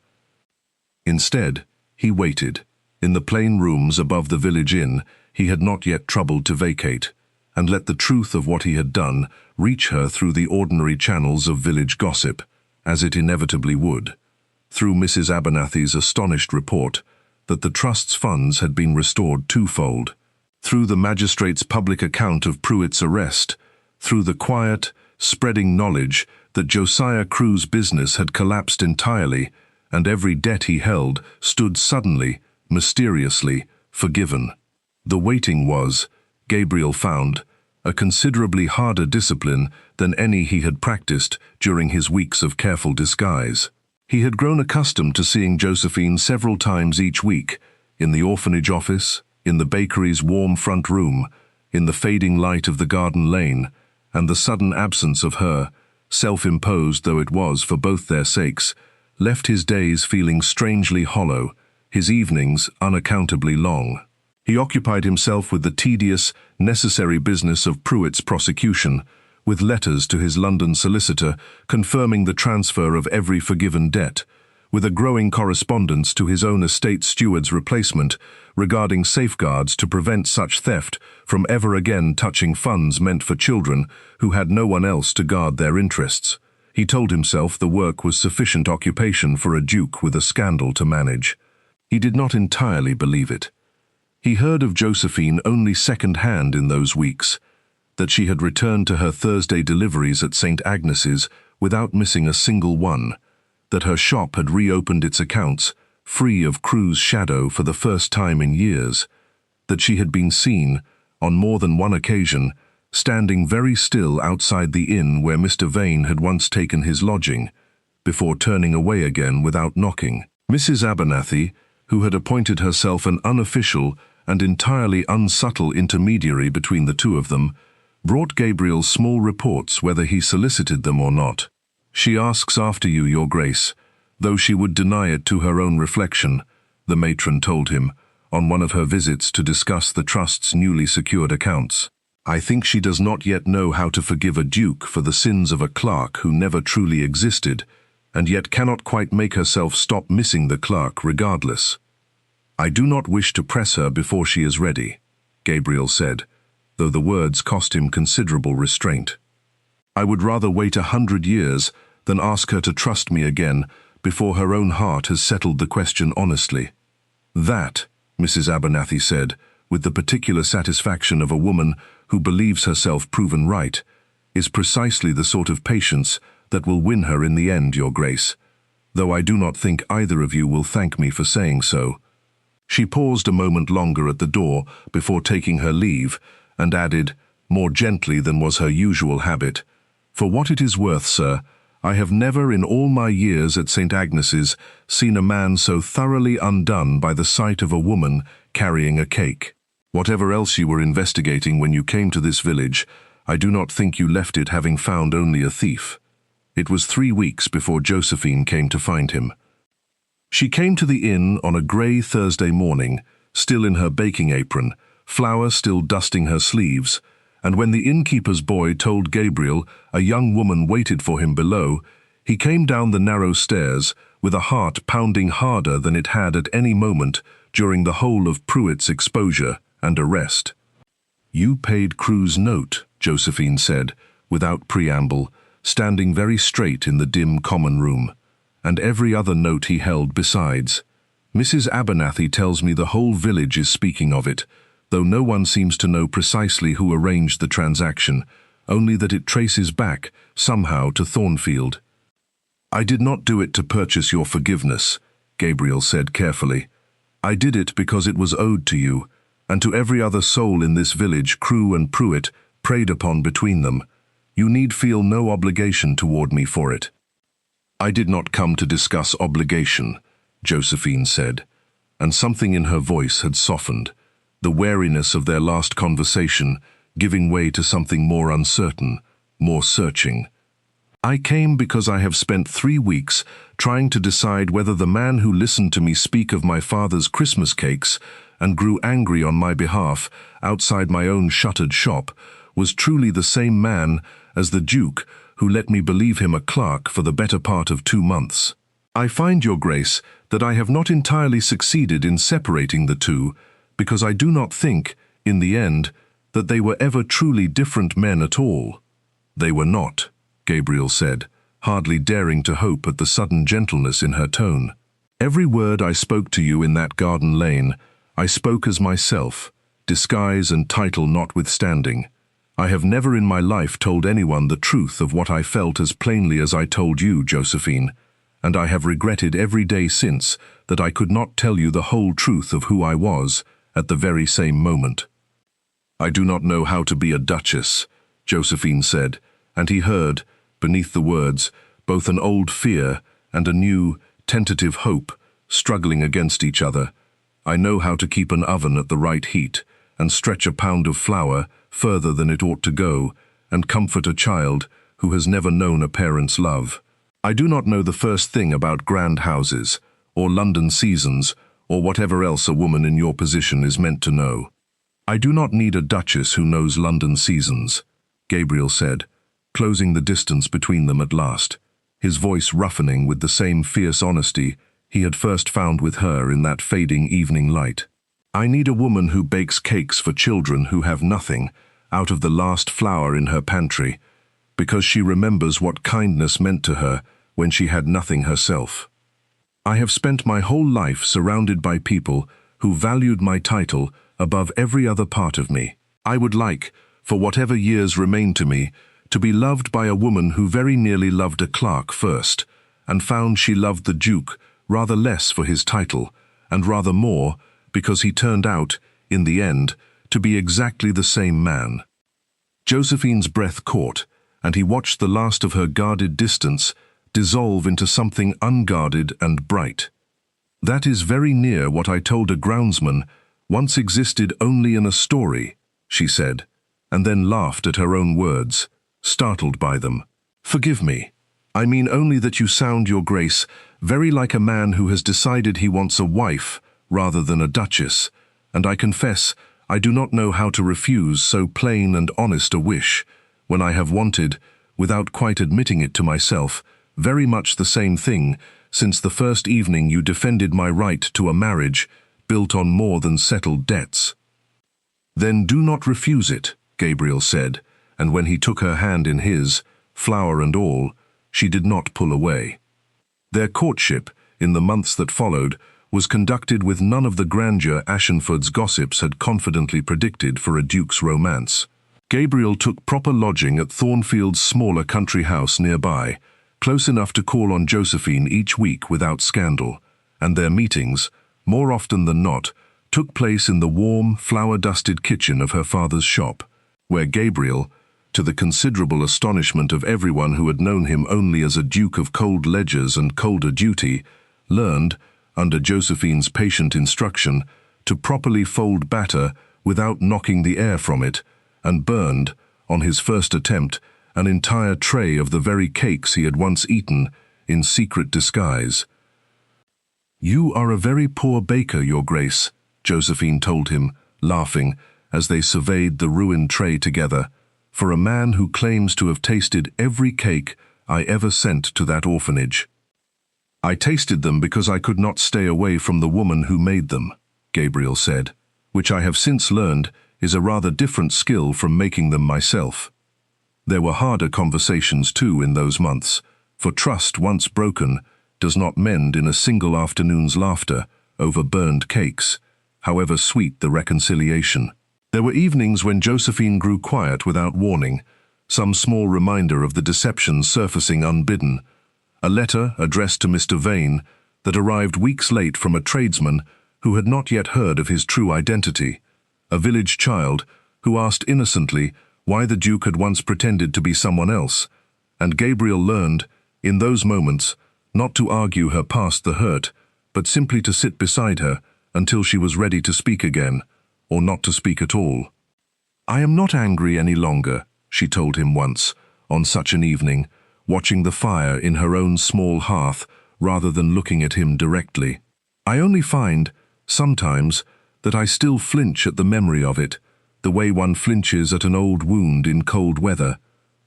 Instead, he waited, in the plain rooms above the village inn he had not yet troubled to vacate, and let the truth of what he had done reach her through the ordinary channels of village gossip, as it inevitably would, through Mrs. Abernathy's astonished report that the trust's funds had been restored twofold, through the magistrate's public account of Pruitt's arrest, through the quiet, spreading knowledge that Josiah Crewe's business had collapsed entirely, and every debt he held stood suddenly, mysteriously, forgiven. The waiting was, Gabriel found, a considerably harder discipline than any he had practiced during his weeks of careful disguise. He had grown accustomed to seeing Josephine several times each week, in the orphanage office, in the bakery's warm front room, in the fading light of the garden lane, and the sudden absence of her, self-imposed though it was for both their sakes, left his days feeling strangely hollow, his evenings unaccountably long. He occupied himself with the tedious, necessary business of Pruitt's prosecution, with letters to his London solicitor confirming the transfer of every forgiven debt, with a growing correspondence to his own estate steward's replacement regarding safeguards to prevent such theft from ever again touching funds meant for children who had no one else to guard their interests. He told himself the work was sufficient occupation for a duke with a scandal to manage. He did not entirely believe it. He heard of Josephine only second-hand in those weeks, that she had returned to her Thursday deliveries at St. Agnes's without missing a single one, that her shop had reopened its accounts, free of Crewe's shadow for the first time in years, that she had been seen, on more than one occasion, standing very still outside the inn where Mr. Vane had once taken his lodging, before turning away again without knocking. Mrs. Abernathy, who had appointed herself an unofficial and entirely unsubtle intermediary between the two of them, brought Gabriel small reports whether he solicited them or not. "She asks after you, Your Grace, though she would deny it to her own reflection," the matron told him, on one of her visits to discuss the trust's newly secured accounts. "I think she does not yet know how to forgive a duke for the sins of a clerk who never truly existed, and yet cannot quite make herself stop missing the clerk regardless. I do not wish to press her before she is ready," Gabriel said, though the words cost him considerable restraint. "I would rather wait 100 years than ask her to trust me again before her own heart has settled the question honestly." "That," Mrs. Abernathy said, with the particular satisfaction of a woman who believes herself proven right, "is precisely the sort of patience that will win her in the end, Your Grace, though I do not think either of you will thank me for saying so." She paused a moment longer at the door before taking her leave, and added, more gently than was her usual habit, "For what it is worth, sir, I have never in all my years at St. Agnes's seen a man so thoroughly undone by the sight of a woman carrying a cake. Whatever else you were investigating when you came to this village, I do not think you left it having found only a thief." It was 3 weeks before Josephine came to find him. She came to the inn on a grey Thursday morning, still in her baking apron, flour still dusting her sleeves, and when the innkeeper's boy told Gabriel a young woman waited for him below, he came down the narrow stairs with a heart pounding harder than it had at any moment during the whole of Pruitt's exposure and arrest. "You paid Crewe's note," Josephine said, without preamble, standing very straight in the dim common room, "and every other note he held besides. Mrs. Abernathy tells me the whole village is speaking of it, though no one seems to know precisely who arranged the transaction, only that it traces back, somehow, to Thornfield." "I did not do it to purchase your forgiveness," Gabriel said carefully. "I did it because it was owed to you, and to every other soul in this village, Crewe and Pruitt, preyed upon between them. You need feel no obligation toward me for it." "I did not come to discuss obligation," Josephine said, and something in her voice had softened, the wariness of their last conversation giving way to something more uncertain, more searching. "I came because I have spent 3 weeks trying to decide whether the man who listened to me speak of my father's Christmas cakes and grew angry on my behalf outside my own shuttered shop was truly the same man as the Duke who let me believe him a clerk for the better part of 2 months. I find, Your Grace, that I have not entirely succeeded in separating the two, because I do not think, in the end, that they were ever truly different men at all." "They were not," Gabriel said, hardly daring to hope at the sudden gentleness in her tone. "Every word I spoke to you in that garden lane, I spoke as myself, disguise and title notwithstanding. I have never in my life told anyone the truth of what I felt as plainly as I told you, Josephine, and I have regretted every day since that I could not tell you the whole truth of who I was at the very same moment." "I do not know how to be a duchess," Josephine said, and he heard, beneath the words, both an old fear and a new, tentative hope struggling against each other. "I know how to keep an oven at the right heat and stretch a pound of flour further than it ought to go and comfort a child who has never known a parent's love. I do not know the first thing about grand houses or London seasons or whatever else a woman in your position is meant to know." "I do not need a duchess who knows London seasons," Gabriel said, closing the distance between them at last, his voice roughening with the same fierce honesty he had first found with her in that fading evening light. "I need a woman who bakes cakes for children who have nothing out of the last flour in her pantry, because she remembers what kindness meant to her when she had nothing herself. I have spent my whole life surrounded by people who valued my title above every other part of me. I would like, for whatever years remain to me, to be loved by a woman who very nearly loved a clerk first, and found she loved the Duke rather less for his title, and rather more because he turned out, in the end, to be exactly the same man." Josephine's breath caught, and he watched the last of her guarded distance dissolve into something unguarded and bright. "That is very near what I told a groundsman once existed only in a story," she said, and then laughed at her own words, startled by them. "Forgive me. I mean only that you sound, Your Grace, very like a man who has decided he wants a wife rather than a duchess, and I confess I do not know how to refuse so plain and honest a wish, when I have wanted, without quite admitting it to myself, very much the same thing since the first evening you defended my right to a marriage built on more than settled debts." "Then do not refuse it," Gabriel said, and when he took her hand in his, flower and all, she did not pull away. Their courtship, in the months that followed, was conducted with none of the grandeur Ashenford's gossips had confidently predicted for a duke's romance. Gabriel took proper lodging at Thornfield's smaller country house nearby, close enough to call on Josephine each week without scandal, and their meetings, more often than not, took place in the warm, flower-dusted kitchen of her father's shop, where Gabriel, to the considerable astonishment of everyone who had known him only as a duke of cold ledgers and colder duty, learned, under Josephine's patient instruction, to properly fold batter without knocking the air from it, and burned, on his first attempt, an entire tray of the very cakes he had once eaten in secret disguise. "You are a very poor baker, Your Grace," Josephine told him, laughing, as they surveyed the ruined tray together, "for a man who claims to have tasted every cake I ever sent to that orphanage." "I tasted them because I could not stay away from the woman who made them," Gabriel said, "which I have since learned is a rather different skill from making them myself. There were harder conversations too in those months, for trust once broken does not mend in a single afternoon's laughter over burned cakes, however sweet the reconciliation. There were evenings when Josephine grew quiet without warning, some small reminder of the deception surfacing unbidden, a letter addressed to Mr. Vane that arrived weeks late from a tradesman who had not yet heard of his true identity, a village child who asked innocently why the Duke had once pretended to be someone else, and Gabriel learned, in those moments, not to argue her past the hurt, but simply to sit beside her until she was ready to speak again, or not to speak at all. "I am not angry any longer," she told him once, on such an evening, watching the fire in her own small hearth rather than looking at him directly. "I only find, sometimes, that I still flinch at the memory of it, the way one flinches at an old wound in cold weather,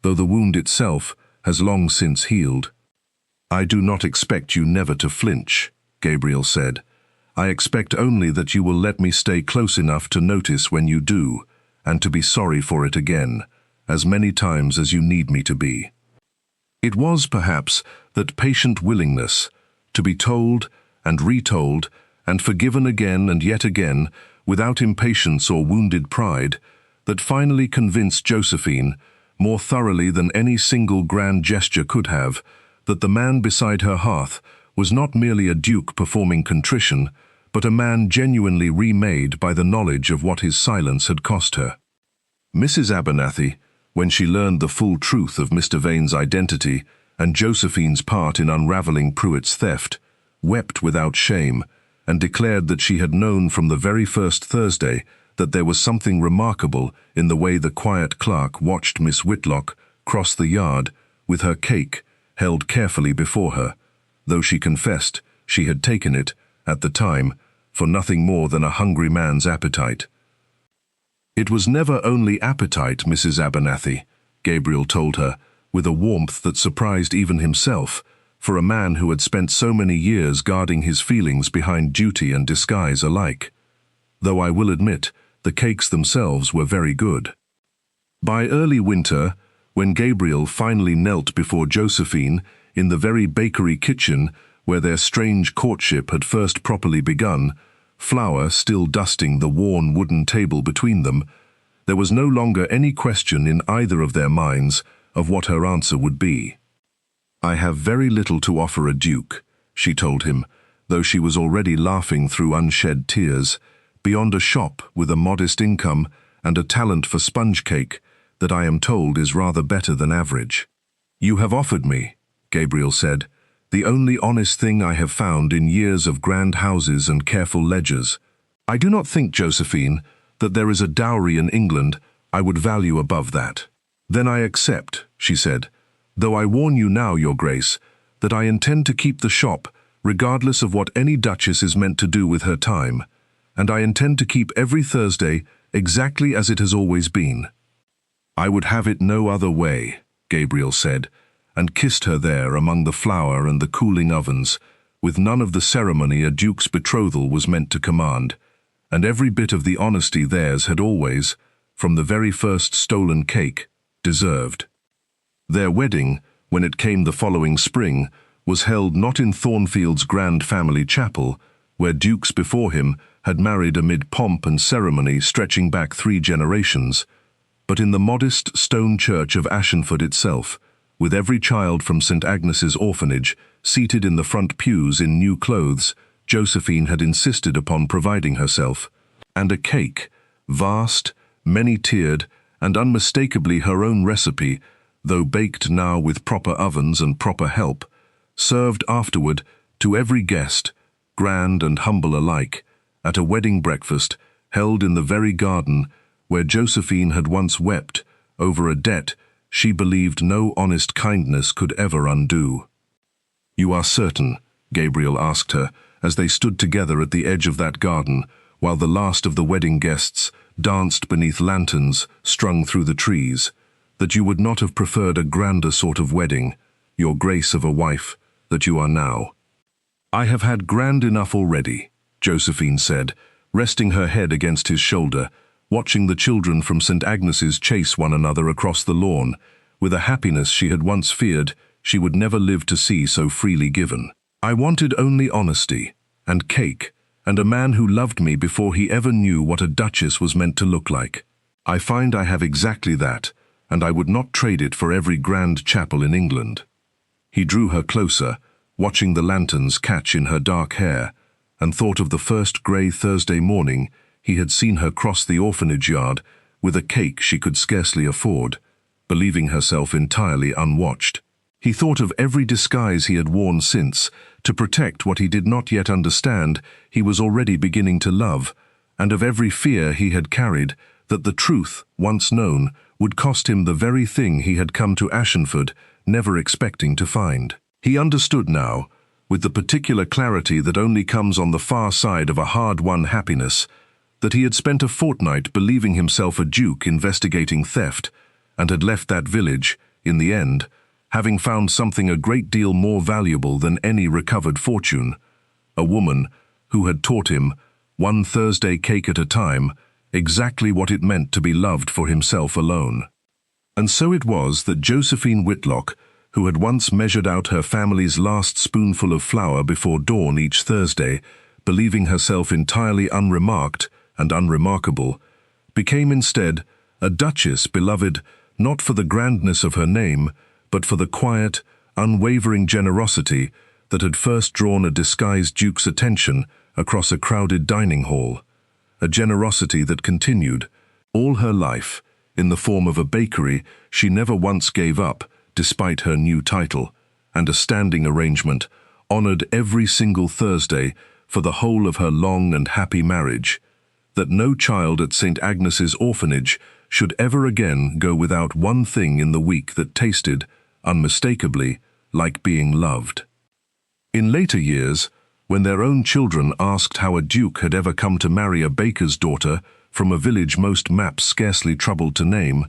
though the wound itself has long since healed." "I do not expect you never to flinch," Gabriel said. "I expect only that you will let me stay close enough to notice when you do, and to be sorry for it again, as many times as you need me to be." It was, perhaps, that patient willingness, to be told and retold and forgiven again and yet again, without impatience or wounded pride, that finally convinced Josephine, more thoroughly than any single grand gesture could have, that the man beside her hearth was not merely a duke performing contrition, but a man genuinely remade by the knowledge of what his silence had cost her. Mrs. Abernathy, when she learned the full truth of Mr. Vane's identity and Josephine's part in unraveling Pruitt's theft, wept without shame and declared that she had known from the very first Thursday that there was something remarkable in the way the quiet clerk watched Miss Whitlock cross the yard with her cake held carefully before her, though she confessed she had taken it, at the time, for nothing more than a hungry man's appetite. "It was never only appetite, Mrs. Abernathy," Gabriel told her, with a warmth that surprised even himself, for a man who had spent so many years guarding his feelings behind duty and disguise alike. "Though I will admit, the cakes themselves were very good." By early winter, when Gabriel finally knelt before Josephine in the very bakery kitchen where their strange courtship had first properly begun, flour still dusting the worn wooden table between them, there was no longer any question in either of their minds of what her answer would be. "I have very little to offer a duke," she told him, though she was already laughing through unshed tears, "beyond a shop with a modest income and a talent for sponge cake that I am told is rather better than average." "You have offered me," Gabriel said, "the only honest thing I have found in years of grand houses and careful ledgers. I do not think, Josephine, that there is a dowry in England I would value above that." "Then I accept," she said, "though I warn you now, Your Grace, that I intend to keep the shop regardless of what any duchess is meant to do with her time, and I intend to keep every Thursday exactly as it has always been." "I would have it no other way," Gabriel said, and kissed her there among the flour and the cooling ovens, with none of the ceremony a duke's betrothal was meant to command, and every bit of the honesty theirs had always, from the very first stolen cake, deserved. Their wedding, when it came the following spring, was held not in Thornfield's grand family chapel, where dukes before him had married amid pomp and ceremony stretching back 3 generations, but in the modest stone church of Ashenford itself, with every child from St. Agnes's Orphanage seated in the front pews in new clothes Josephine had insisted upon providing herself, and a cake, vast, many-tiered, and unmistakably her own recipe, though baked now with proper ovens and proper help, served afterward to every guest, grand and humble alike, at a wedding breakfast held in the very garden where Josephine had once wept over a debt she believed no honest kindness could ever undo. "You are certain?" Gabriel asked her, as they stood together at the edge of that garden, while the last of the wedding guests danced beneath lanterns strung through the trees, "that you would not have preferred a grander sort of wedding, Your Grace of a wife, that you are now?" "I have had grand enough already," Josephine said, resting her head against his shoulder, watching the children from St. Agnes's chase one another across the lawn, with a happiness she had once feared she would never live to see so freely given. "I wanted only honesty, and cake, and a man who loved me before he ever knew what a duchess was meant to look like. I find I have exactly that, and I would not trade it for every grand chapel in England." He drew her closer, watching the lanterns catch in her dark hair, and thought of the first grey Thursday morning he had seen her cross the orphanage yard with a cake she could scarcely afford, believing herself entirely unwatched. He thought of every disguise he had worn since, to protect what he did not yet understand he was already beginning to love, and of every fear he had carried that the truth, once known, would cost him the very thing he had come to Ashenford never expecting to find. He understood now, with the particular clarity that only comes on the far side of a hard-won happiness, that he had spent a fortnight believing himself a duke investigating theft, and had left that village, in the end, having found something a great deal more valuable than any recovered fortune, a woman who had taught him, one Thursday cake at a time, exactly what it meant to be loved for himself alone. And so it was that Josephine Whitlock, who had once measured out her family's last spoonful of flour before dawn each Thursday, believing herself entirely unremarked and unremarkable, became instead a duchess beloved not for the grandness of her name, but for the quiet, unwavering generosity that had first drawn a disguised duke's attention across a crowded dining hall, a generosity that continued all her life in the form of a bakery she never once gave up despite her new title, and a standing arrangement honored every single Thursday for the whole of her long and happy marriage, that no child at St. Agnes's orphanage should ever again go without one thing in the week that tasted, unmistakably, like being loved. In later years, when their own children asked how a duke had ever come to marry a baker's daughter from a village most maps scarcely troubled to name,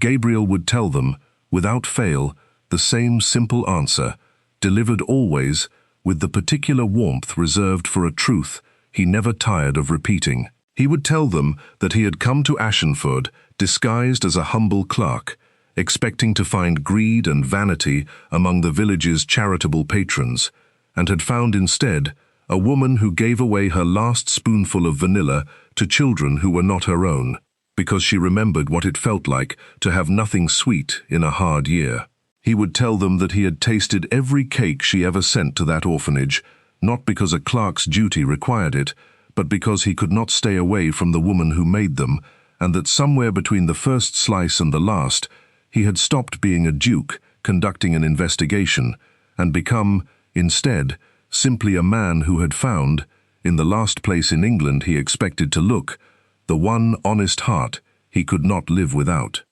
Gabriel would tell them, without fail, the same simple answer, delivered always with the particular warmth reserved for a truth he never tired of repeating. He would tell them that he had come to Ashenford disguised as a humble clerk, expecting to find greed and vanity among the village's charitable patrons, and had found instead a woman who gave away her last spoonful of vanilla to children who were not her own, because she remembered what it felt like to have nothing sweet in a hard year. He would tell them that he had tasted every cake she ever sent to that orphanage, not because a clerk's duty required it, but because he could not stay away from the woman who made them, and that somewhere between the first slice and the last, he had stopped being a duke conducting an investigation, and become, instead, simply a man who had found, in the last place in England he expected to look, the one honest heart he could not live without.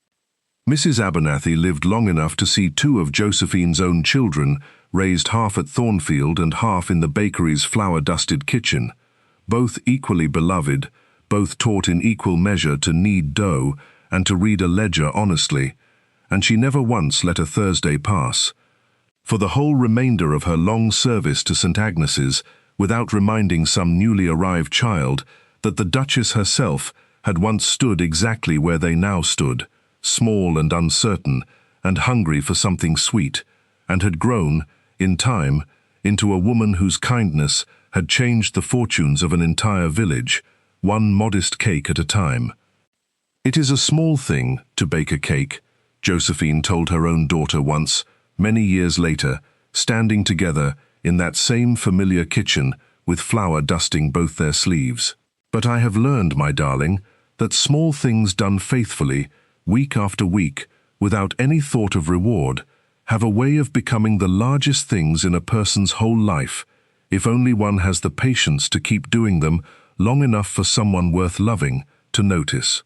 Mrs. Abernathy lived long enough to see two of Josephine's own children raised half at Thornfield and half in the bakery's flour-dusted kitchen, both equally beloved, both taught in equal measure to knead dough and to read a ledger honestly, and she never once let a Thursday pass, for the whole remainder of her long service to St. Agnes's, without reminding some newly arrived child that the Duchess herself had once stood exactly where they now stood, small and uncertain, and hungry for something sweet, and had grown, in time, into a woman whose kindness had changed the fortunes of an entire village, one modest cake at a time. "It is a small thing to bake a cake," Josephine told her own daughter once, many years later, standing together in that same familiar kitchen with flour dusting both their sleeves. "But I have learned, my darling, that small things done faithfully, week after week, without any thought of reward, have a way of becoming the largest things in a person's whole life, if only one has the patience to keep doing them long enough for someone worth loving to notice."